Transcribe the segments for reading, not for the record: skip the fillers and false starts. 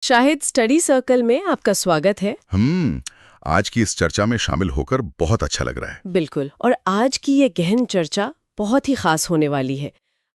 Shahid study circle में आपका स्वागत है। आज की इस चर्चा में शामिल होकर बहुत अच्छा लग रहा है। बिल्कुल। और आज की ये गहन चर्चा बहुत ही खास होने वाली है।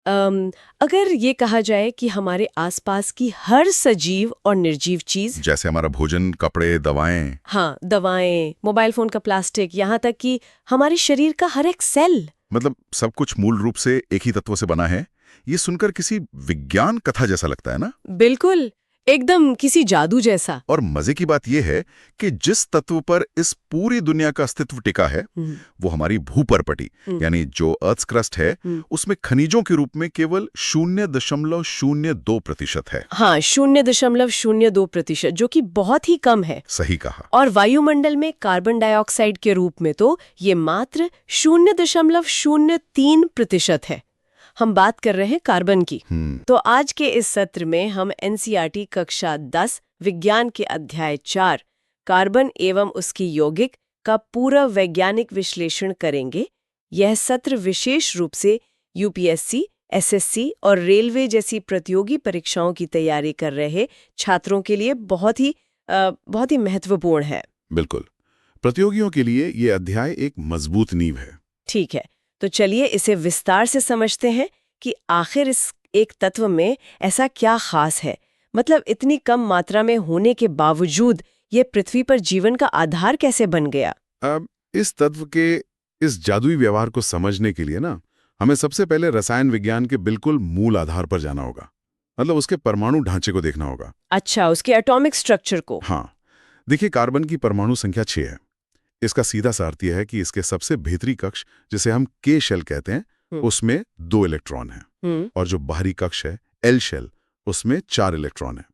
अगर ये कहा जाए कि हमारे आसपास की हर सजीव और निर्जीव चीज, जैसे हमारा भोजन, कपड़े, दवाएं। हाँ, दवाएं, मोबाइल फोन का प्लास्टिक, यहाँ तक कि हमारे शरीर का हर एक सेल, मतलब सब कुछ मूल रूप से एक ही तत्व से बना है। ये सुनकर किसी विज्ञान कथा जैसा लगता है ना। बिल्कुल, एकदम किसी जादू जैसा। और मजे की बात यह है कि जिस तत्व पर इस पूरी दुनिया का अस्तित्व टिका है वो हमारी भूपर्पटी यानी जो अर्थ क्रस्ट है उसमें खनिजों के रूप में केवल 0.02% है। हाँ, 0.02%, जो कि बहुत ही कम है। सही कहा। और वायुमंडल में कार्बन डाइऑक्साइड के रूप में तो ये मात्र 0.03% है। हम बात कर रहे हैं कार्बन की। तो आज के इस सत्र में हम एनसीईआरटी कक्षा 10 विज्ञान के अध्याय 4 कार्बन एवं उसकी यौगिक का पूरा वैज्ञानिक विश्लेषण करेंगे। यह सत्र विशेष रूप से यूपीएससी, एसएससी और रेलवे जैसी प्रतियोगी परीक्षाओं की तैयारी कर रहे छात्रों के लिए बहुत ही महत्वपूर्ण है। बिल्कुल, प्रतियोगियों के लिए ये अध्याय एक मजबूत नींव है। ठीक है, तो चलिए इसे विस्तार से समझते हैं कि आखिर इस एक तत्व में ऐसा क्या खास है। मतलब इतनी कम मात्रा में होने के बावजूद ये पृथ्वी पर जीवन का आधार कैसे बन गया। अब इस तत्व के इस जादुई व्यवहार को समझने के लिए ना हमें सबसे पहले रसायन विज्ञान के बिल्कुल मूल आधार पर जाना होगा। मतलब उसके परमाणु ढांचे को देखना होगा। अच्छा, उसके एटॉमिक स्ट्रक्चर को। हाँ, देखिए, कार्बन की परमाणु संख्या 6 है। इसका सीधा सा अर्थ यह है कि इसके सबसे भीतरी कक्ष, जिसे हम के शेल कहते हैं, उसमें 2 इलेक्ट्रॉन हैं और जो बाहरी कक्ष है एल शेल, उसमें 4 इलेक्ट्रॉन हैं।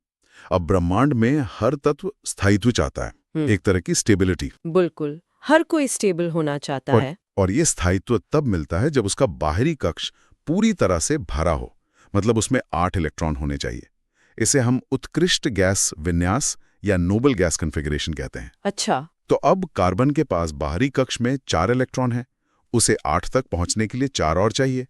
अब ब्रह्मांड में हर तत्व स्थायित्व चाहता है, एक तरह की स्टेबिलिटी। बिल्कुल, हर कोई स्टेबल होना चाहता है। और ये स्थायित्व तब मिलता है जब उसका बाहरी कक्ष पूरी तरह से भरा हो, मतलब उसमें 8 इलेक्ट्रॉन होने चाहिए। इसे हम उत्कृष्ट गैस विन्यास या नोबल गैस कॉन्फ़िगरेशन कहते हैं। अच्छा, तो अब कार्बन के पास बाहरी कक्ष में 4 इलेक्ट्रॉन है, उसे 8 तक पहुंचने के लिए 4 और चाहिए।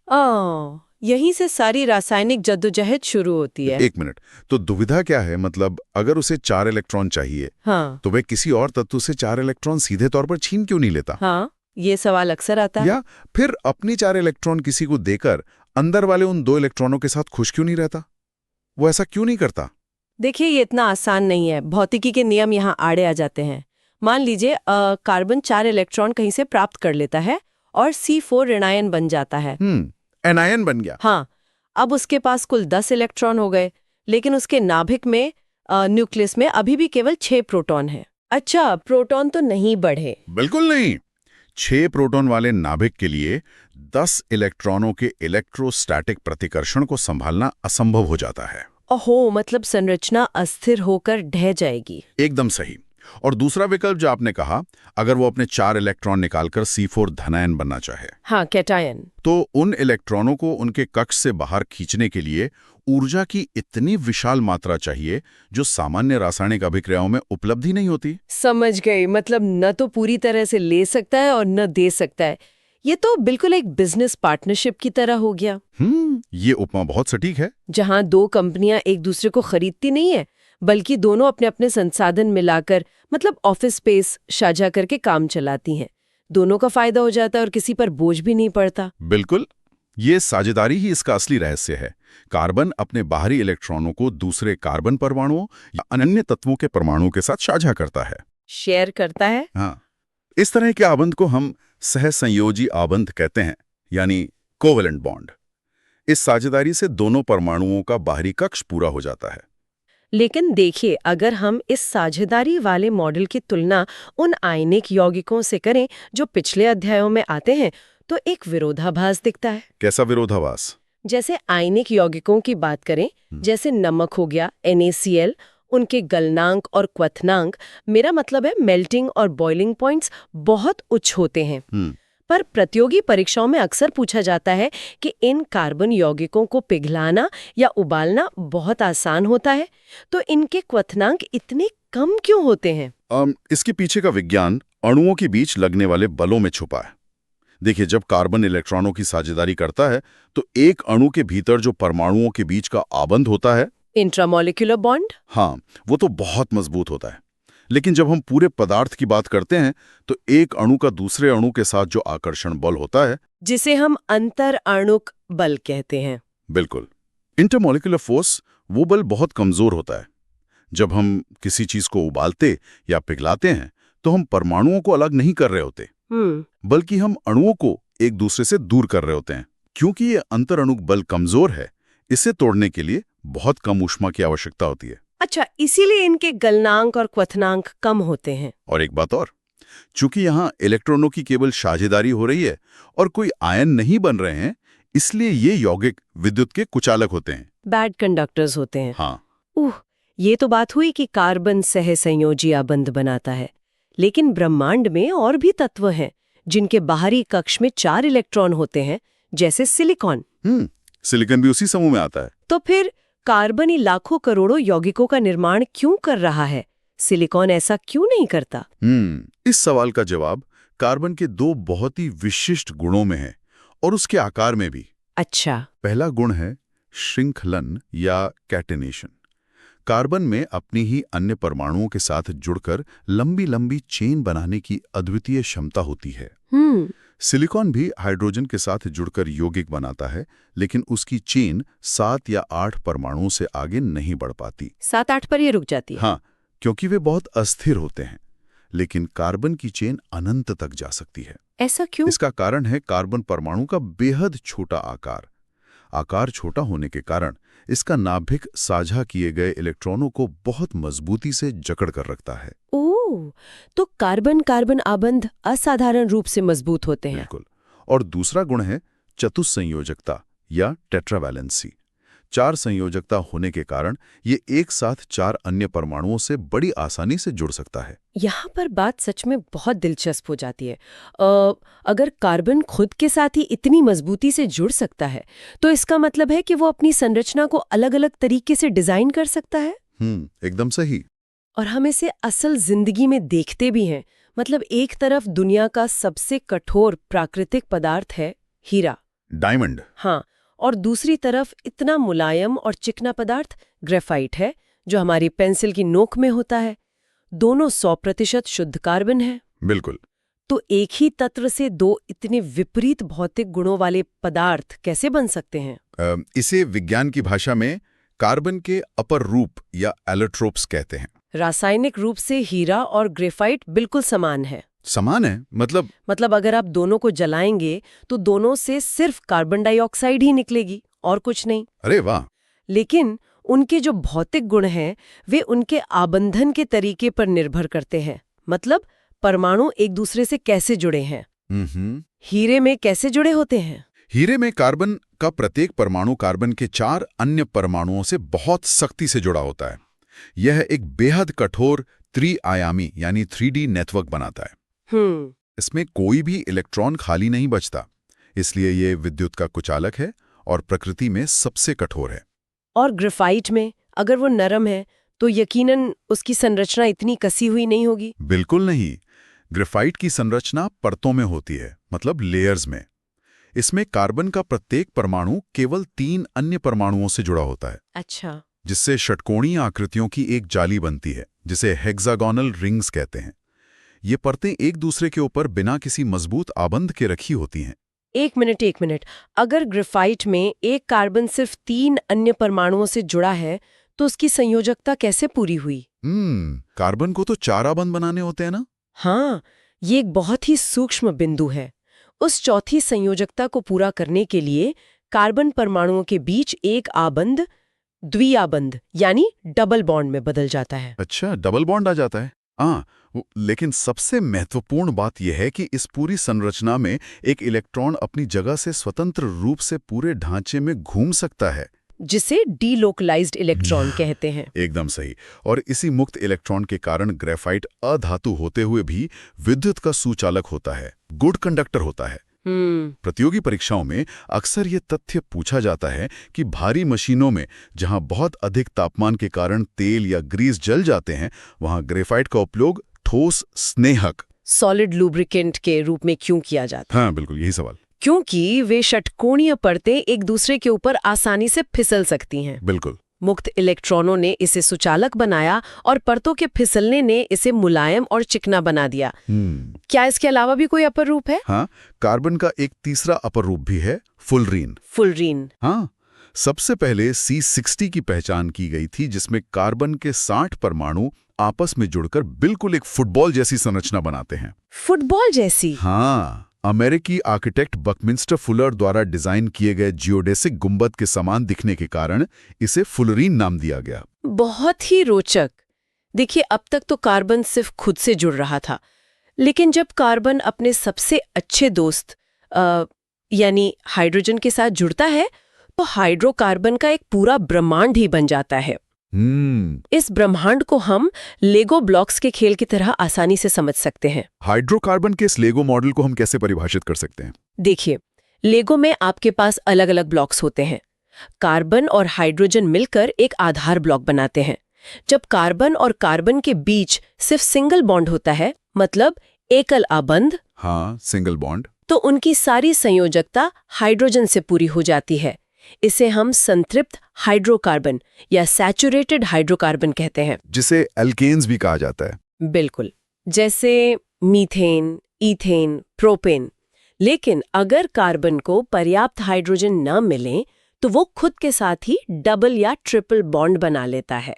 यहीं से सारी रासायनिक जद्दोजहद शुरू होती है। एक मिनट, तो दुविधा क्या है? मतलब अगर उसे 4 इलेक्ट्रॉन चाहिए, हाँ, तो वह किसी और तत्व से 4 इलेक्ट्रॉन सीधे तौर पर छीन क्यों नहीं लेता? हाँ, ये सवाल अक्सर आता है। या फिर अपनी 4 इलेक्ट्रॉन किसी को देकर अंदर वाले उन 2 इलेक्ट्रॉनों के साथ खुश क्यों नहीं रहता? वो ऐसा क्यों नहीं करता? देखिए, ये इतना आसान नहीं है। भौतिकी के नियम यहाँ आड़े आ जाते हैं। मान लीजिए कार्बन 4 इलेक्ट्रॉन कहीं से प्राप्त कर लेता है और C4 ऋणायन बन जाता है। एनायन बन गया। हाँ, अब उसके पास कुल 10 इलेक्ट्रॉन हो गए, लेकिन उसके नाभिक में न्यूक्लियस में अभी भी केवल 6 प्रोटॉन है। अच्छा, प्रोटॉन तो नहीं बढ़े? बिल्कुल नहीं। 6 प्रोटॉन वाले नाभिक के लिए 10 इलेक्ट्रॉनों के इलेक्ट्रोस्टैटिक प्रतिकर्षण को संभालना असंभव हो जाता है। ओहो, मतलब संरचना अस्थिर होकर ढह जाएगी। एकदम सही। और दूसरा विकल्प जो आपने कहा, अगर वो अपने 4 इलेक्ट्रॉन निकालकर C4 धनायन बनना चाहे, हाँ, कैटायन, तो उन इलेक्ट्रॉनों को उनके कक्ष से बाहर खींचने के लिए ऊर्जा की इतनी विशाल मात्रा चाहिए जो सामान्य रासायनिक अभिक्रियाओं में उपलब्ध ही नहीं होती। समझ गई। मतलब न तो पूरी तरह से ले सकता है और न दे सकता है। ये तो बिल्कुल एक बिजनेस पार्टनरशिप की तरह हो गया। ये उपमा बहुत सटीक है। जहां 2 कंपनियां एक दूसरे को खरीदती नहीं है, बल्कि दोनों अपने अपने संसाधन मिलाकर, मतलब ऑफिस स्पेस साझा करके काम चलाती हैं। दोनों का फायदा हो जाता है और किसी पर बोझ भी नहीं पड़ता। बिल्कुल, ये साझेदारी ही इसका असली रहस्य है। कार्बन अपने बाहरी इलेक्ट्रॉनों को दूसरे कार्बन परमाणुओं या अन्य तत्वों के परमाणुओं के साथ साझा करता है, शेयर करता है। हाँ, इस तरह के आबंध को हम सहसंयोजी आबंध कहते हैं, यानी कोवेलेंट बॉन्ड। इस साझेदारी से दोनों परमाणुओं का बाहरी कक्ष पूरा हो जाता है। लेकिन देखिए, अगर हम इस साझेदारी वाले मॉडल की तुलना उन आयनिक यौगिकों से करें जो पिछले अध्यायों में आते हैं, तो एक विरोधाभास दिखता है। कैसा विरोधाभास? जैसे आयनिक यौगिकों की बात करें, जैसे नमक हो गया, NaCl, उनके गलनांक और क्वथनांक, मेरा मतलब है मेल्टिंग और बॉइलिंग पॉइंट्स, बहुत उच्च होते हैं। पर प्रतियोगी परीक्षाओं में अक्सर पूछा जाता है कि इन कार्बन यौगिकों को पिघलाना या उबालना बहुत आसान होता है, तो इनके क्वथनांक इतने कम क्यों होते हैं? इसके पीछे का विज्ञान अणुओं के बीच लगने वाले बलों में छुपा है। देखिए, जब कार्बन इलेक्ट्रॉनों की साझेदारी करता है तो एक अणु के भीतर जो परमाणुओं के बीच का आबंध होता है, इंट्रामोलिकुलर बॉन्ड? हाँ, वो तो बहुत मजबूत होता है। लेकिन जब हम पूरे पदार्थ की बात करते हैं तो एक अणु का दूसरे अणु के साथ जो आकर्षण बल होता है, जिसे हम अंतर आणुक बल कहते हैं। बिल्कुल, इंटरमोलिकुलर फोर्स, वो बल बहुत कमजोर होता है। जब हम किसी चीज को उबालते या पिघलाते हैं तो हम परमाणुओं को अलग नहीं कर रहे होते, बल्कि हम अणुओं को एक दूसरे से दूर कर रहे होते हैं। क्योंकि ये अंतरणुक बल कमजोर है, इसे तोड़ने के लिए बहुत कम ऊष्मा की आवश्यकता होती है। अच्छा, इसीलिए इनके गलनांक और क्वथनांक कम होते हैं। और एक बात और, चूंकि यहाँ इलेक्ट्रॉनों की केवल साझेदारी हो रही है और कोई आयन नहीं बन रहे हैं, इसलिए ये यौगिक विद्युत के कुचालक होते हैं, बैड कंडक्टर्स होते हैं। हाँ। ये तो बात हुई कि कार्बन सहसंयोजी आबंध बनाता है, लेकिन ब्रह्मांड में और भी तत्व हैं जिनके बाहरी कक्ष में 4 इलेक्ट्रॉन होते हैं, जैसे सिलिकॉन। सिलिकॉन भी उसी समूह में आता है। तो फिर कार्बन ही लाखों करोड़ों यौगिकों का निर्माण क्यों कर रहा है? सिलिकॉन ऐसा क्यों नहीं करता? इस सवाल का जवाब कार्बन के 2 बहुत ही विशिष्ट गुणों में है और उसके आकार में भी। अच्छा। पहला गुण है श्रृंखलन या कैटेनेशन। कार्बन में अपनी ही अन्य परमाणुओं के साथ जुड़कर लंबी लंबी चेन बनाने की अद्वितीय क्षमता होती है। सिलिकॉन भी हाइड्रोजन के साथ जुड़कर यौगिक बनाता है, लेकिन उसकी चेन 7 या 8 परमाणुओं से आगे नहीं बढ़ पाती। 7-8 पर ये रुक जाती है। हाँ, क्योंकि वे बहुत अस्थिर होते हैं। लेकिन कार्बन की चेन अनंत तक जा सकती है। ऐसा क्यों? इसका कारण है कार्बन परमाणु का बेहद छोटा आकार। आकार छोटा होने के कारण इसका नाभिक साझा किए गए इलेक्ट्रॉनों को बहुत मजबूती से जकड़ कर रखता है। ओह, तो कार्बन-कार्बन आबंध असाधारण रूप से मजबूत होते हैं। बिल्कुल। और दूसरा गुण है चतुस्संयोजकता या टेट्रावैलेंसी। 4 संयोजकता होने के कारण ये एक साथ 4 अन्य परमाणुओं से बड़ी आसानी से जुड़ सकता है। यहाँ पर बात सच में बहुत दिलचस्प हो जाती है। अगर कार्बन खुद के साथ ही इतनी मजबूती से जुड़ सकता है, तो इसका मतलब है कि वो अपनी संरचना को अलग-अलग तरीके से डिजाइन कर सकता है। एकदम सही। और हम इसे असल जिंदगी में देखते भी हैं। मतलब एक तरफ दुनिया का सबसे कठोर प्राकृतिक पदार्थ है हीरा, डायमंड। हाँ, और दूसरी तरफ इतना मुलायम और चिकना पदार्थ ग्रेफाइट है, जो हमारी पेंसिल की नोक में होता है। दोनों 100% शुद्ध कार्बन है। बिल्कुल। तो एक ही तत्व से 2 इतने विपरीत भौतिक गुणों वाले पदार्थ कैसे बन सकते हैं? इसे विज्ञान की भाषा में कार्बन के अपर रूप या एलोट्रोप्स कहते हैं। रासायनिक रूप से हीरा और ग्रेफाइट बिल्कुल समान है। समान है? मतलब अगर आप दोनों को जलाएंगे तो दोनों से सिर्फ कार्बन डाइऑक्साइड ही निकलेगी और कुछ नहीं। अरे वाह! लेकिन उनके जो भौतिक गुण हैं वे उनके आबंधन के तरीके पर निर्भर करते हैं। मतलब परमाणु एक दूसरे से कैसे जुड़े हैं। हीरे में कैसे जुड़े होते हैं? हीरे में कार्बन का प्रत्येक परमाणु कार्बन के 4 अन्य परमाणुओं से बहुत सख्ती से जुड़ा होता है। यह एक बेहद कठोर त्रि-आयामी यानी 3D नेटवर्क बनाता है। इसमें कोई भी इलेक्ट्रॉन खाली नहीं बचता, इसलिए ये विद्युत का कुचालक है और प्रकृति में सबसे कठोर है। और ग्रेफाइट में अगर वो नरम है तो यकीनन उसकी संरचना इतनी कसी हुई नहीं होगी। बिल्कुल नहीं। ग्रेफाइट की संरचना परतों में होती है, मतलब लेयर्स में। इसमें कार्बन का प्रत्येक परमाणु केवल 3 अन्य परमाणुओं से जुड़ा होता है। अच्छा। जिससे षटकोणीय आकृतियों की एक जाली बनती है, जिसे हेक्सागोनल रिंग्स कहते हैं। ये परतें एक दूसरे के ऊपर बिना किसी मजबूत आबंध के रखी होती हैं। एक मिनट। अगर ग्रेफाइट में एक कार्बन सिर्फ 3 अन्य परमाणुओं से जुड़ा है तो उसकी संयोजकता कैसे पूरी हुई? कार्बन को तो 4 आबंध बनाने होते हैं ना? हाँ, ये एक बहुत ही सूक्ष्म बिंदु है। उस चौथी संयोजकता को पूरा करने के लिए कार्बन परमाणुओं के बीच एक आबंध द्विआबंध यानी डबल बॉन्ड में बदल जाता है। अच्छा, डबल बॉन्ड आ जाता है। लेकिन सबसे महत्वपूर्ण बात यह है कि इस पूरी संरचना में एक इलेक्ट्रॉन अपनी जगह से स्वतंत्र रूप से पूरे ढांचे में घूम सकता है, जिसे डीलोकलाइज्ड इलेक्ट्रॉन कहते हैं। एकदम सही। और इसी मुक्त इलेक्ट्रॉन के कारण ग्रेफाइट अधातु होते हुए भी विद्युत का सुचालक होता है, गुड कंडक्टर होता है। प्रतियोगी परीक्षाओं में अक्सर ये तथ्य पूछा जाता है कि भारी मशीनों में जहां बहुत अधिक तापमान के कारण तेल या ग्रीस जल जाते हैं, वहां ग्रेफाइट का उपयोग ठोस स्नेहक सॉलिड लुब्रिकेंट के रूप में क्यों किया जाता है? हाँ, बिल्कुल यही सवाल। क्योंकि वे षटकोणीय परतें एक दूसरे के ऊपर आसानी से फिसल सकती हैं। बिल्कुल। मुक्त इलेक्ट्रॉनों ने इसे सुचालक बनाया और परतों के फिसलने ने इसे मुलायम और चिकना बना दिया। क्या इसके अलावा भी कोई अपर रूप है? हाँ, कार्बन का एक तीसरा अपर रूप भी है, फुलरीन। फुलरीन। हाँ, सबसे पहले C60 की पहचान की गई थी, जिसमें कार्बन के 60 परमाणु आपस में जुड़कर बिल्कुल एक फुटबॉल जैसी संरचना बनाते हैं। फुटबॉल जैसी? हाँ, अमेरिकी आर्किटेक्ट बकमिंस्टर फुलर द्वारा डिजाइन किए गए जियोडेसिक गुंबद के समान दिखने के कारण इसे फुलरीन नाम दिया गया। बहुत ही रोचक। देखिए, अब तक तो कार्बन सिर्फ खुद से जुड़ रहा था, लेकिन जब कार्बन अपने सबसे अच्छे दोस्त यानी हाइड्रोजन के साथ जुड़ता है तो हाइड्रोकार्बन का एक पूरा ब्रह्मांड ही बन जाता है। इस ब्रह्मांड को हम लेगो ब्लॉक्स के खेल की तरह आसानी से समझ सकते हैं। हाइड्रोकार्बन के इस लेगो मॉडल को हम कैसे परिभाषित कर सकते हैं? देखिए, लेगो में आपके पास अलग अलग ब्लॉक्स होते हैं। कार्बन और हाइड्रोजन मिलकर एक आधार ब्लॉक बनाते हैं। जब कार्बन और कार्बन के बीच सिर्फ सिंगल बॉन्ड होता है, मतलब एकल आबंध, हाँ, सिंगल बॉन्ड, तो उनकी सारी संयोजकता हाइड्रोजन से पूरी हो जाती है। इसे हम संतृप्त हाइड्रोकार्बन या सैचुरेटेड हाइड्रोकार्बन कहते हैं, जिसे एल्केन्स भी कहा जाता है। बिल्कुल, जैसे मीथेन, ईथेन, प्रोपेन। लेकिन अगर कार्बन को पर्याप्त हाइड्रोजन न मिले तो वो खुद के साथ ही डबल या ट्रिपल बॉन्ड बना लेता है।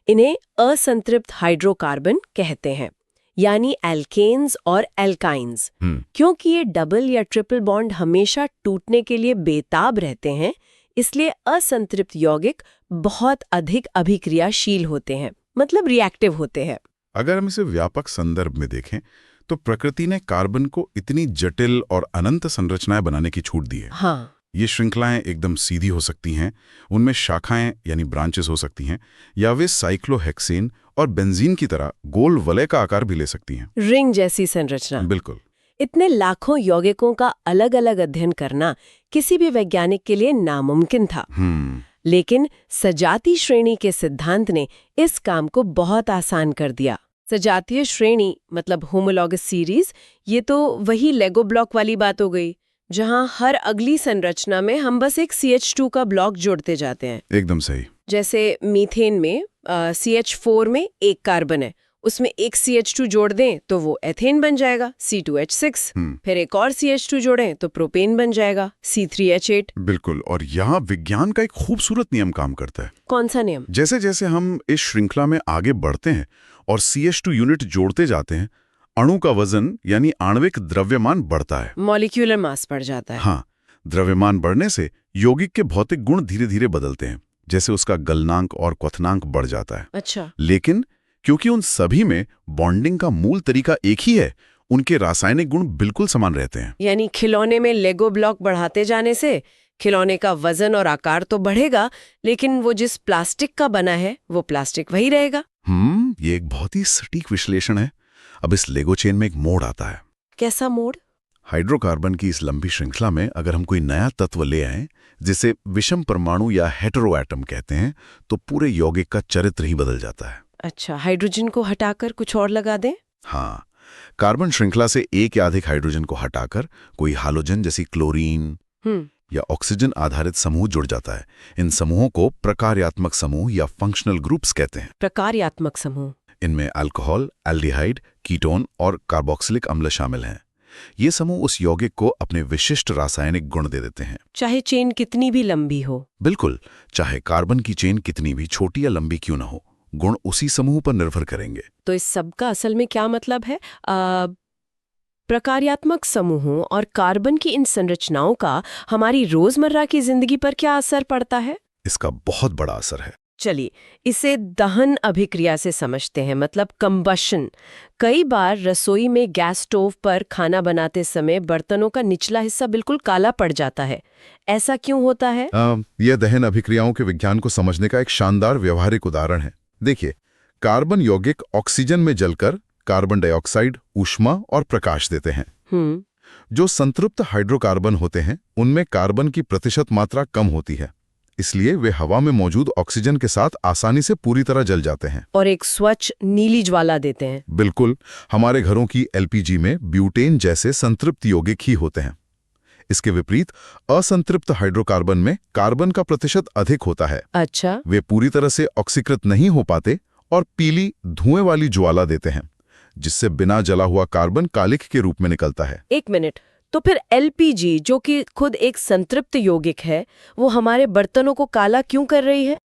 इन्हें असंतृप्त हाइड्रोकार्बन कहते हैं, यानी एल्केन्स और एल्काइन्स। क्योंकि ये डबल या ट्रिपल बॉन्ड हमेशा टूटने के लिए बेताब रहते हैं, इसलिए असंतृप्त यौगिक बहुत अधिक अभिक्रियाशील होते हैं, मतलब रिएक्टिव होते हैं। अगर हम इसे व्यापक संदर्भ में देखें तो प्रकृति ने कार्बन को इतनी जटिल और अनंत संरचनाएं बनाने की छूट दी है। हाँ, ये श्रृंखलाएं एकदम सीधी हो सकती हैं, उनमें शाखाएं यानी ब्रांचेस हो सकती हैं, या वे साइक्लोहेक्सेन और बेंजीन की तरह गोल वलय का आकार भी ले सकती हैं। रिंग जैसी संरचना। बिल्कुल। इतने लाखों यौगिकों का अलग अलग अध्ययन करना किसी भी वैज्ञानिक के लिए नामुमकिन था। लेकिन सजातीय श्रेणी के सिद्धांत ने इस काम को बहुत आसान कर दिया। सजातीय श्रेणी मतलब होमोलॉगस सीरीज, ये तो वही लेगो ब्लॉक वाली बात हो गई, जहां हर अगली संरचना में हम बस एक CH2 का ब्लॉक जोड़ते जाते हैं। एकदम सही। जैसे मीथेन में CH4 में एक कार्बन है, उसमें एक CH2 जोड़ दें तो वो एथेन बन जाएगा, C2H6। फिर एक और CH2 जोड़ें तो प्रोपेन बन जाएगा, C3H8। बिल्कुल। और यहाँ विज्ञान का एक खूबसूरत नियम काम करता है। कौन सा नियम? जैसे जैसे हम इस श्रृंखला में आगे बढ़ते हैं और CH2 यूनिट जोड़ते जाते हैं, अणु का वजन यानी आणविक द्रव्यमान बढ़ता है। मॉलिक्यूलर मास बढ़ जाता है। हाँ, द्रव्यमान बढ़ने से यौगिक के भौतिक गुण धीरे धीरे बदलते हैं, जैसे उसका गलनांक और क्वथनांक बढ़ जाता है। अच्छा। लेकिन क्योंकि उन सभी में बॉन्डिंग का मूल तरीका एक ही है, उनके रासायनिक गुण बिल्कुल समान रहते हैं। यानी खिलौने में लेगो ब्लॉक बढ़ाते जाने से खिलौने का वजन और आकार तो बढ़ेगा, लेकिन वो जिस प्लास्टिक का बना है वो प्लास्टिक वही रहेगा। ये एक बहुत ही सटीक विश्लेषण है। अब इस लेगो चेन में एक मोड़ आता है। कैसा मोड़? हाइड्रोकार्बन की इस लंबी श्रृंखला में अगर हम कोई नया तत्व ले आए, जिसे विषम परमाणु या हेटेरो एटम कहते हैं, तो पूरे यौगिक का चरित्र ही बदल जाता है। अच्छा, हाइड्रोजन को हटाकर कुछ और लगा दें? हाँ, कार्बन श्रृंखला से एक या अधिक हाइड्रोजन को हटाकर कोई हालोजन जैसी क्लोरीन या ऑक्सीजन आधारित समूह जुड़ जाता है। इन समूहों को प्रकार्यात्मक समूह या फंक्शनल ग्रुप्स कहते हैं। प्रकार्यात्मक समूह? इनमें अल्कोहल, एल्डिहाइड, कीटोन और कार्बोक्सिलिक अम्ल शामिल हैं। ये समूह उस यौगिक को अपने विशिष्ट रासायनिक गुण दे देते हैं, चाहे चेन कितनी भी लंबी हो। बिल्कुल, चाहे कार्बन की चेन कितनी भी छोटी या लंबी क्यों न हो, गुण उसी समूह पर निर्भर करेंगे। तो इस सब का असल में क्या मतलब है? प्रकार्यात्मक समूहों और कार्बन की इन संरचनाओं का हमारी रोजमर्रा की जिंदगी पर क्या असर पड़ता है? इसका बहुत बड़ा असर है। चलिए, इसे दहन अभिक्रिया से समझते हैं, मतलब कंबशन। कई बार रसोई में गैस स्टोव पर खाना बनाते समय बर्तनों का निचला हिस्सा बिल्कुल काला पड़ जाता है। ऐसा क्यों होता है? यह दहन अभिक्रियाओं के विज्ञान को समझने का एक शानदार व्यवहारिक उदाहरण है। देखिए, कार्बन यौगिक ऑक्सीजन में जलकर कार्बन डाइऑक्साइड, ऊष्मा और प्रकाश देते हैं। जो संतृप्त हाइड्रोकार्बन होते हैं, उनमें कार्बन की प्रतिशत मात्रा कम होती है, इसलिए वे हवा में मौजूद ऑक्सीजन के साथ आसानी से पूरी तरह जल जाते हैं और एक स्वच्छ नीली ज्वाला देते हैं। बिल्कुल, हमारे घरों की LPG में ब्यूटेन जैसे संतृप्त यौगिक ही होते हैं। इसके विपरीत असंतृप्त हाइड्रोकार्बन में कार्बन का प्रतिशत अधिक होता है। अच्छा। वे पूरी तरह से ऑक्सीकृत नहीं हो पाते और पीली धुएं वाली ज्वाला देते हैं, जिससे बिना जला हुआ कार्बन कालिख के रूप में निकलता है। एक मिनट, तो फिर एलपीजी जो कि खुद एक संतृप्त यौगिक है, वो हमारे बर्तनों को काला क्यों कर रही है?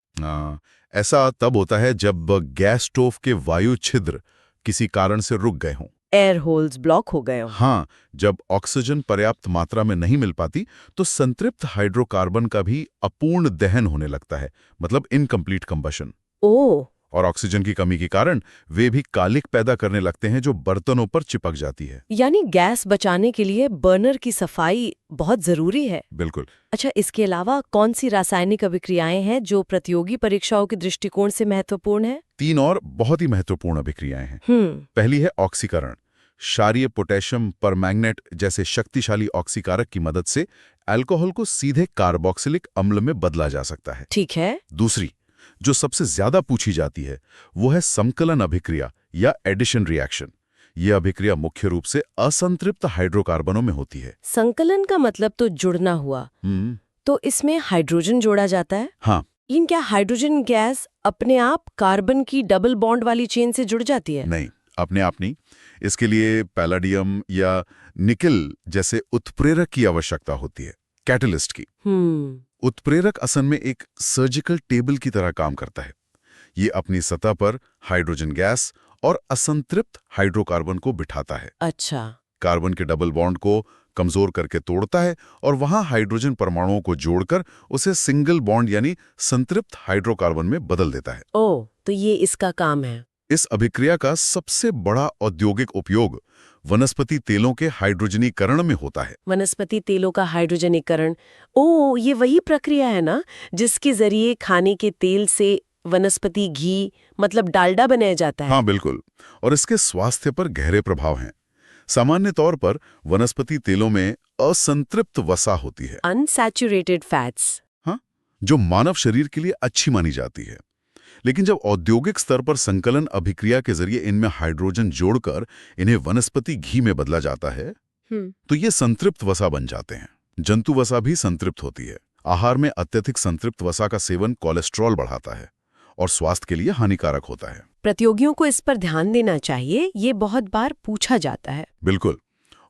ऐसा तब होता है जब गैस स्टोव के वायु छिद्र किसी कारण से रुक गए हों। एयर होल्स ब्लॉक हो गए हों। हाँ, जब ऑक्सीजन पर्याप्त मात्रा में नहीं मिल पाती तो संतृप्त हाइड्रोकार्बन का भी अपूर्ण दहन होने लगता है, मतलब इनकम्प्लीट कंबशन। ओह। और ऑक्सीजन की कमी के कारण वे भी कालिख पैदा करने लगते हैं जो बर्तनों पर चिपक जाती है। यानी गैस बचाने के लिए बर्नर की सफाई बहुत जरूरी है। बिल्कुल। अच्छा, इसके अलावा कौन सी रासायनिक अभिक्रियाएं हैं जो प्रतियोगी परीक्षाओं के दृष्टिकोण से महत्वपूर्ण है? 3 और बहुत ही महत्वपूर्ण अभिक्रियाएं हैं। पहली है ऑक्सीकरण। क्षारीय पोटेशियम परमैंगनेट जैसे शक्तिशाली ऑक्सीकारक की मदद से अल्कोहल को सीधे कार्बोक्सिलिक अम्ल में बदला जा सकता है। ठीक है। दूसरी, जो सबसे ज्यादा पूछी जाती है, वो है संकलन अभिक्रिया या एडिशन रिएक्शन। यह अभिक्रिया मुख्य रूप से असंतृप्त हाइड्रोकार्बनों में होती है। संकलन का मतलब तो जुड़ना हुआ। तो इसमें हाइड्रोजन जोड़ा जाता है? हाँ। इन क्या हाइड्रोजन गैस अपने आप कार्बन की डबल बॉन्ड वाली चेन से जुड़ जाती है? नहीं, अपने आप नहीं। इसके लिए पैलाडियम या निकल जैसे उत्प्रेरक की आवश्यकता होती है, कैटलिस्ट की। उत्प्रेरक असल में एक सर्जिकल टेबल की तरह काम करता है। ये अपनी सतह पर हाइड्रोजन गैस और असंतृप्त हाइड्रोकार्बन को बिठाता है। अच्छा। कार्बन के डबल बॉन्ड को कमजोर करके तोड़ता है और वहां हाइड्रोजन परमाणुओं को जोड़कर उसे सिंगल बॉन्ड यानी संतृप्त हाइड्रोकार्बन में बदल देता है। ओह, तो ये इसका काम है। इस अभिक्रिया का सबसे बड़ा औद्योगिक उपयोग वनस्पति तेलों के हाइड्रोजनीकरण में होता है। वनस्पति तेलों का हाइड्रोजनीकरण। ओह, ये वही प्रक्रिया है ना जिसके जरिए खाने के तेल से वनस्पति घी मतलब डालडा बनाया जाता है? हाँ, बिल्कुल। और इसके स्वास्थ्य पर गहरे प्रभाव हैं। सामान्य तौर पर वनस्पति तेलों में असंतृप्त वसा होती है, अनसैचुरेटेड फैट्स। हाँ, जो मानव शरीर के लिए अच्छी मानी जाती है। लेकिन जब औद्योगिक स्तर पर संकलन अभिक्रिया के जरिए इनमें हाइड्रोजन जोड़कर इन्हें वनस्पति घी में बदला जाता है, तो ये संतृप्त वसा बन जाते हैं। जंतु वसा भी संतृप्त होती है। आहार में अत्यधिक संतृप्त वसा का सेवन कोलेस्ट्रॉल बढ़ाता है और स्वास्थ्य के लिए हानिकारक होता है। प्रतियोगियों को इस पर ध्यान देना चाहिए, ये बहुत बार पूछा जाता है। बिल्कुल।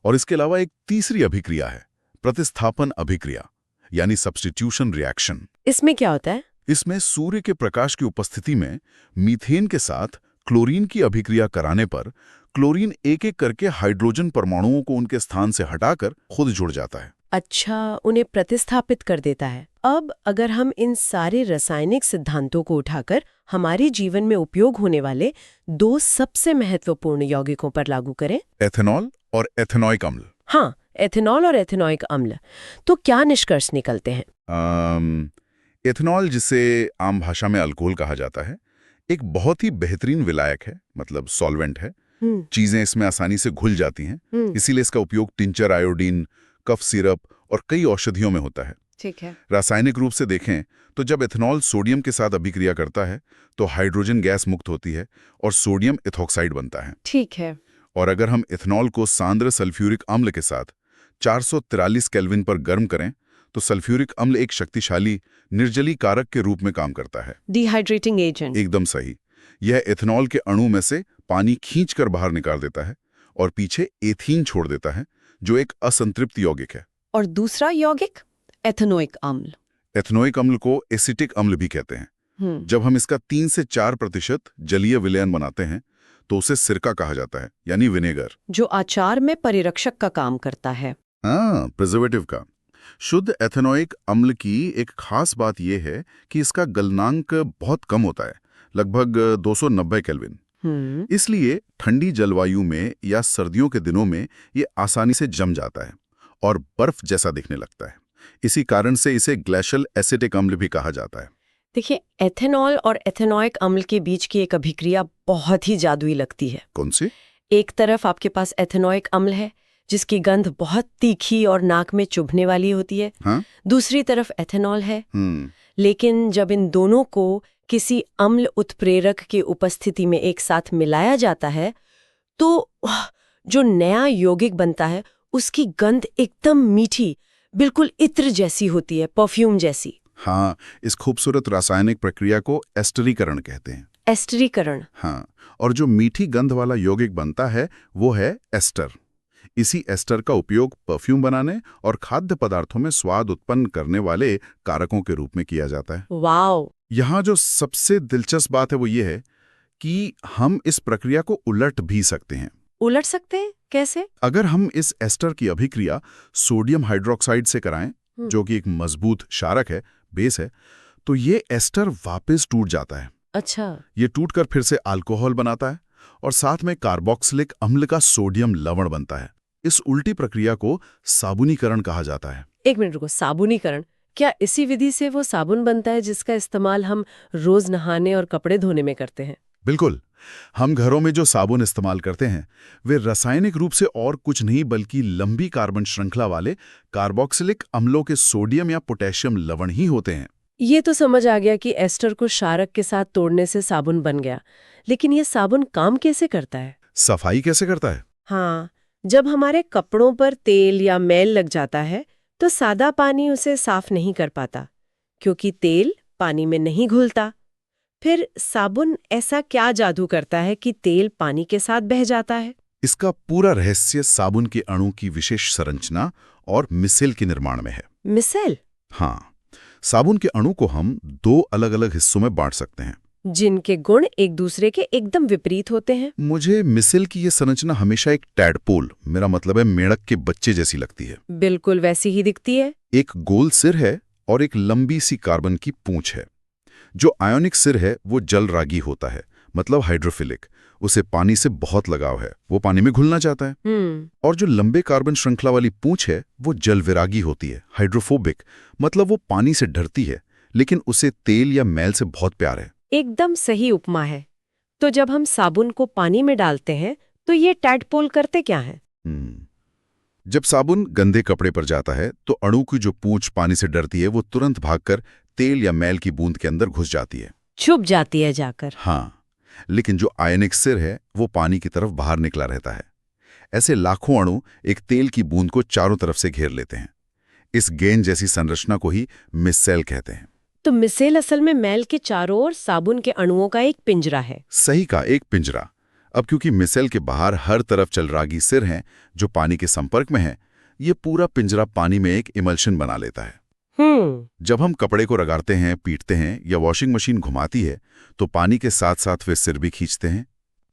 और इसके अलावा एक तीसरी अभिक्रिया है, प्रतिस्थापन अभिक्रिया यानी सब्स्टिट्यूशन रिएक्शन। इसमें क्या होता है? इसमें सूर्य के प्रकाश की उपस्थिति में मीथेन के साथ क्लोरीन की अभिक्रिया कराने पर क्लोरीन एक एक करके हाइड्रोजन परमाणुओं को उनके स्थान से हटाकर खुद जुड़ जाता है। अच्छा, उन्हें प्रतिस्थापित कर देता है। अब अगर हम इन सारे रासायनिक सिद्धांतों को उठाकर हमारे जीवन में उपयोग होने वाले 2 सबसे महत्वपूर्ण यौगिकों पर लागू करें, एथेनॉल और एथेनॉइक अम्ल। हाँ, एथेनॉल और एथेनॉइक अम्ल, तो क्या निष्कर्ष निकलते हैं? एथेनॉल, जिसे आम भाषा में अल्कोहल कहा जाता है, एक बहुत ही बेहतरीन विलायक है, मतलब सॉल्वेंट है। चीजें इसमें आसानी से घुल जाती हैं, इसीलिए इसका उपयोग टिंचर, आयोडीन, कफ सिरप और कई औषधियों में होता है। ठीक है। रासायनिक रूप से देखें तो जब एथेनॉल सोडियम के साथ अभिक्रिया करता है तो हाइड्रोजन गैस मुक्त होती है और सोडियम इथॉक्साइड बनता है। ठीक है। और अगर हम एथेनॉल को सांद्र सल्फ्यूरिक अम्ल के साथ 443 केल्विन पर गर्म करें तो सल्फ्यूरिक अम्ल एक शक्तिशाली निर्जलीकारक के रूप में काम करता है। Dehydrating agent. एकदम सही। यह एथेनॉल के अणु में से पानी खींचकर बाहर निकाल देता है और पीछे एथीन छोड़ देता है, जो एक असंतृप्त यौगिक है। और दूसरा यौगिक एथेनोइक अम्ल। एथेनोइक अम्ल को एसिटिक अम्ल भी कहते हैं। जब हम इसका 3 से 4% जलीय विलयन बनाते हैं तो उसे सिरका कहा जाता है, यानी विनेगर, जो आचार में परिरक्षक का काम करता है। हाँ, प्रिजर्वेटिव का। शुद्ध एथेनोइक अम्ल की एक खास बात यह है कि इसका गलनांक बहुत कम होता है, लगभग 290 केल्विन। इसलिए ठंडी जलवायु में या सर्दियों के दिनों में ये आसानी से जम जाता है और बर्फ जैसा दिखने लगता है। इसी कारण से इसे ग्लेशियल एसिटिक अम्ल भी कहा जाता है। देखिए, एथेनॉल और एथेनॉइक अम्ल के बीच की एक अभिक्रिया बहुत ही जादुई लगती है। कौन सी? एक तरफ आपके पास एथेनॉइक अम्ल है जिसकी गंध बहुत तीखी और नाक में चुभने वाली होती है। हाँ? दूसरी तरफ एथेनॉल है। लेकिन जब इन दोनों को किसी अम्ल उत्प्रेरक की उपस्थिति में एक साथ मिलाया जाता है तो जो नया यौगिक बनता है उसकी गंध एकदम मीठी, बिल्कुल इत्र जैसी होती है, परफ्यूम जैसी। हाँ, इस खूबसूरत रासायनिक प्रक्रिया को एस्टरीकरण कहते हैं। एस्टरीकरण। हाँ, और जो मीठी गंध वाला यौगिक बनता है वो है एस्टर। इसी एस्टर का उपयोग परफ्यूम बनाने और खाद्य पदार्थों में स्वाद उत्पन्न करने वाले कारकों के रूप में किया जाता है। वाओ। यहाँ जो सबसे दिलचस्प बात है वो ये है कि हम इस प्रक्रिया को उलट भी सकते हैं। उलट सकते हैं? कैसे? अगर हम इस एस्टर की अभिक्रिया सोडियम हाइड्रोक्साइड से कराएं, जो कि एक मजबूत क्षारक है, बेस है, तो ये एस्टर वापस टूट जाता है। अच्छा। ये टूटकर फिर से अल्कोहल बनाता है और साथ में कार्बोक्सिलिक अम्ल का सोडियम लवण बनता है। इस उल्टी प्रक्रिया को साबुनीकरण कहा जाता है। एक मिनट रुको, साबुनीकरण? क्या इसी विधि से वो साबुन बनता है जिसका इस्तेमाल हम रोज नहाने और कपड़े धोने में करते हैं? बिल्कुल। हम घरों में जो साबुन इस्तेमाल करते हैं वे रासायनिक रूप से और कुछ नहीं बल्कि लंबी कार्बन श्रृंखला वाले कार्बोक्सिलिक अम्लों के सोडियम या पोटेशियम लवण ही होते हैं। ये तो समझ आ गया कि एस्टर को क्षारक के साथ तोड़ने से साबुन बन गया, लेकिन ये साबुन काम कैसे करता है? सफाई कैसे करता है? हाँ, जब हमारे कपड़ों पर तेल या मैल लग जाता है तो सादा पानी उसे साफ नहीं कर पाता, क्योंकि तेल पानी में नहीं घुलता। फिर साबुन ऐसा क्या जादू करता है कि तेल पानी के साथ बह जाता है? इसका पूरा रहस्य साबुन के अणु की विशेष संरचना और मिसेल के निर्माण में है। मिसेल? हाँ, साबुन के अणु को हम दो अलग-अलग हिस्सों में बांट सकते हैं, जिनके गुण एक दूसरे के एकदम विपरीत होते हैं। मुझे मिसेल की ये संरचना हमेशा एक टैडपोल, मेरा मतलब है मेंढक के बच्चे जैसी लगती है। बिल्कुल वैसी ही दिखती है। एक गोल सिर है और एक लंबी सी कार्बन की पूंछ है। जो आयोनिक सिर है वो जलरागी होता है, मतलब हाइड्रोफिलिक, उसे पानी से बहुत लगाव है, वो पानी में घुलना चाहता है। और जो लंबे कार्बन श्रृंखला वाली पूंछ है वो जलविरागी होती है, हाइड्रोफोबिक, मतलब वो पानी से डरती है, लेकिन उसे तेल या मैल से बहुत प्यार है। एकदम सही उपमा है। तो जब हम साबुन को पानी में डालते हैं तो ये टैडपोल करते क्या है? जब साबुन गंदे कपड़े पर जाता है तो अणु की जो पूंछ पानी से डरती है वो तुरंत भागकर तेल या मैल की बूंद के अंदर घुस जाती है, छुप जाती है जाकर। हाँ, लेकिन जो आयनिक सिर है वो पानी की तरफ बाहर निकला रहता है। ऐसे लाखों अणु एक तेल की बूंद को चारों तरफ से घेर लेते हैं। इस गेंद जैसी संरचना को ही मिसेल कहते हैं। तो मिसेल असल में मैल के चारों ओर साबुन के अणुओं का एक पिंजरा है। सही का, एक पिंजरा। अब क्योंकि मिसेल के बाहर हर तरफ जलरागी सिर हैं जो पानी के संपर्क में है, ये पूरा पिंजरा पानी में एक इमल्शन बना लेता है। जब हम कपड़े को रगड़ते हैं, पीटते हैं या वॉशिंग मशीन घुमाती है तो पानी के साथ साथ वे सिर भी खींचते हैं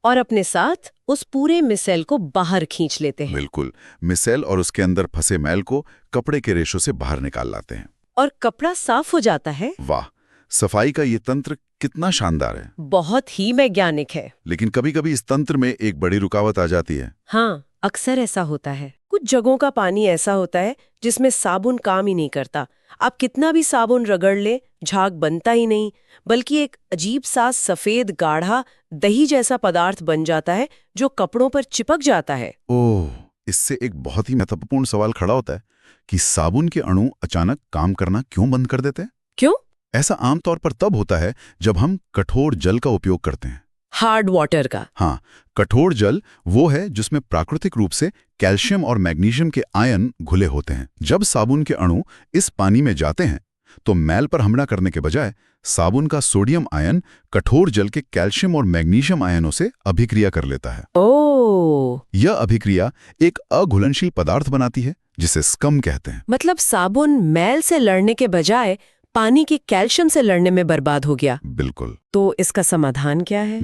और अपने साथ उस पूरे मिसेल को बाहर खींच लेते हैं। बिल्कुल, मिसेल और उसके अंदर फंसे मैल को कपड़े के रेशों से बाहर निकाल लाते हैं और कपड़ा साफ हो जाता है। वाह, सफाई का ये तंत्र कितना शानदार है। बहुत ही वैज्ञानिक है। लेकिन कभी-कभी इस तंत्र में एक बड़ी रुकावट आ जाती है। हाँ, अक्सर ऐसा होता है। कुछ जगहों का पानी ऐसा होता है जिसमें साबुन काम ही नहीं करता। आप कितना भी साबुन रगड़ ले, झाग बनता ही नहीं, बल्कि एक अजीब सा सफेद गाढ़ा दही जैसा पदार्थ बन जाता है जो कपड़ों पर चिपक जाता है। ओह, इससे एक बहुत ही महत्वपूर्ण सवाल खड़ा होता है कि साबुन के अणु अचानक काम करना क्यों बंद कर देते हैं? क्यों? ऐसा आमतौर पर तब होता है जब हम कठोर जल का उपयोग करते हैं। हार्ड वाटर का? हाँ, कठोर जल वो है जिसमें प्राकृतिक रूप से कैल्शियम और मैग्नीशियम के आयन घुले होते हैं। जब साबुन के अणु इस पानी में जाते हैं तो मैल पर हमला करने के बजाय साबुन का सोडियम आयन कठोर जल के कैल्शियम और मैग्नीशियम आयनों से अभिक्रिया कर लेता है। ओह! यह अभिक्रिया एक अघुलनशील पदार्थ बनाती है जिसे स्कम कहते हैं। मतलब साबुन मैल से लड़ने के बजाय पानी के कैल्शियम से लड़ने में बर्बाद हो गया। बिल्कुल। तो इसका समाधान क्या है?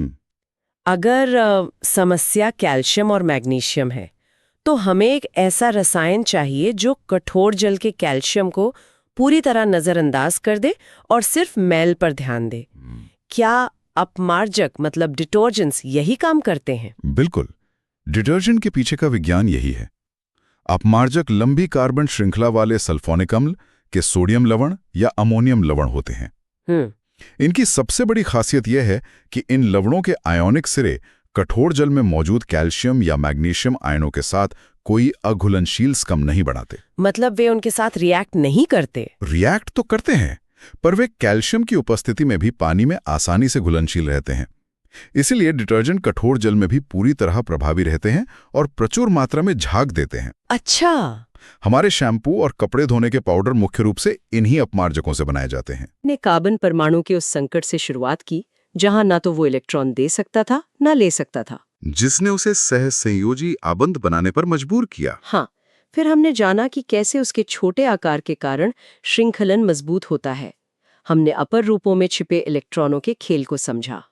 अगर समस्या कैल्शियम और मैग्नीशियम है तो हमें एक ऐसा रसायन चाहिए जो कठोर जल के कैल्शियम को पूरी तरह नजरअंदाज कर दे और सिर्फ मैल पर ध्यान दे। क्या अपमार्जक मतलब डिटर्जेंट्स यही काम करते हैं? बिल्कुल, डिटर्जेंट के पीछे का विज्ञान यही है। अपमार्जक लंबी कार्बन श्रृंखला वाले सल्फोनिक अम्ल के सोडियम लवण या अमोनियम लवण होते हैं। इनकी सबसे बड़ी खासियत यह है कि इन लवणों के आयोनिक सिरे कठोर जल में मौजूद कैल्शियम या मैग्नीशियम आयनों के साथ कोई अघुलनशील स्कम नहीं बनाते। मतलब वे उनके साथ रिएक्ट नहीं करते? रिएक्ट तो करते हैं, पर वे कैल्शियम की उपस्थिति में भी पानी में आसानी से घुलनशील रहते हैं। इसीलिए डिटर्जेंट कठोर जल में भी पूरी तरह प्रभावी रहते हैं और प्रचुर मात्रा में झाग देते हैं। अच्छा। हमारे शैम्पू और कपड़े धोने के पाउडर मुख्य रूप से इन्हीं अपमार्जकों से बनाए जाते हैं। ने कार्बन परमाणु के उस संकट से शुरुआत की जहां ना तो वो इलेक्ट्रॉन दे सकता था ना ले सकता था, जिसने उसे सहसंयोजी आबंध बनाने पर मजबूर किया। हाँ, फिर हमने जाना कि कैसे उसके छोटे आकार के कारण श्रृंखलन मजबूत होता है। हमने अपर रूपों में छिपे इलेक्ट्रॉनों के खेल को समझा।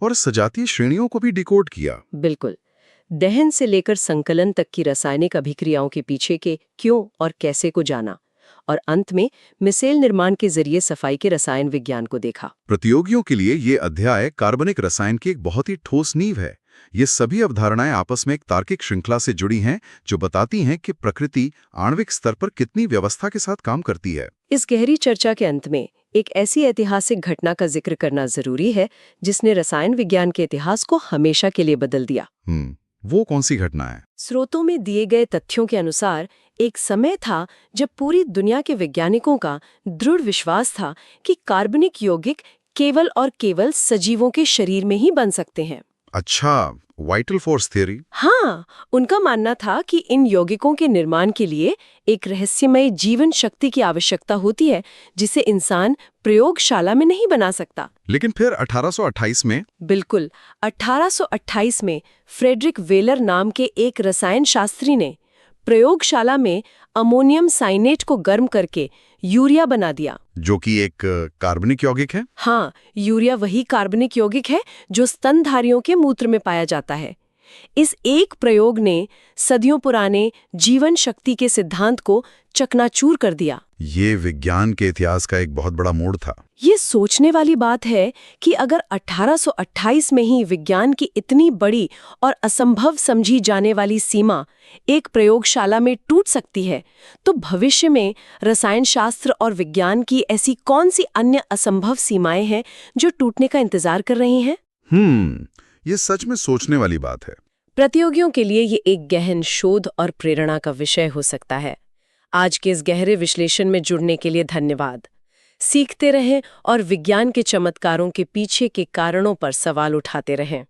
और सजातीय श्रेणियों को भी डिकोड किया। बिल्कुल। दहन से लेकर संकलन तक की रासायनिक अभिक्रियाओं के पीछे के क्यों और कैसे को जाना, और अंत में मिसेल निर्माण के जरिए सफाई के रसायन विज्ञान को देखा। प्रतियोगियों के लिए ये अध्याय कार्बनिक रसायन की एक बहुत ही ठोस नींव है। ये सभी अवधारणाएं आपस में एक तार्किक श्रृंखला से जुड़ी हैं, जो बताती हैं कि प्रकृति आणविक स्तर पर कितनी व्यवस्था के साथ काम करती है। इस गहरी चर्चा के अंत में एक ऐसी ऐतिहासिक घटना का जिक्र करना जरूरी है जिसने रसायन विज्ञान के इतिहास को हमेशा के लिए बदल दिया। वो कौन सी घटना है? स्रोतों में दिए गए तथ्यों के अनुसार एक समय था जब पूरी दुनिया के वैज्ञानिकों का दृढ़ विश्वास था कि कार्बनिक यौगिक केवल और केवल सजीवों के शरीर में ही बन सकते हैं। अच्छा, वाइटल फोर्स थ्योरी। हाँ, उनका मानना था कि इन यौगिकों के निर्माण के लिए एक रहस्यमय जीवन शक्ति की आवश्यकता होती है जिसे इंसान प्रयोगशाला में नहीं बना सकता। लेकिन फिर 1828 में, बिल्कुल, 1828 में फ्रेडरिक वेलर नाम के एक रसायन शास्त्री ने प्रयोगशाला में अमोनियम साइनेट को गर्म करके यूरिया बना दिया, जो कि एक कार्बनिक यौगिक है। हाँ, यूरिया वही कार्बनिक यौगिक है जो स्तनधारियों के मूत्र में पाया जाता है। इस एक प्रयोग ने सदियों पुराने जीवन शक्ति के सिद्धांत को चकनाचूर कर दिया। ये विज्ञान के इतिहास का एक बहुत बड़ा मोड़ था। ये सोचने वाली बात है कि अगर 1828 में ही विज्ञान की इतनी बड़ी और असंभव समझी जाने वाली सीमा एक प्रयोगशाला में टूट सकती है, तो भविष्य में रसायन शास्त्र और विज्ञान की ऐसी कौन सी अन्य असंभव सीमाएं हैं जो टूटने का इंतजार कर रही हैं? ये सच में सोचने वाली बात है। प्रतियोगियों के लिए ये एक गहन शोध और प्रेरणा का विषय हो सकता है। आज के इस गहरे विश्लेषण में जुड़ने के लिए धन्यवाद। सीखते रहें और विज्ञान के चमत्कारों के पीछे के कारणों पर सवाल उठाते रहें।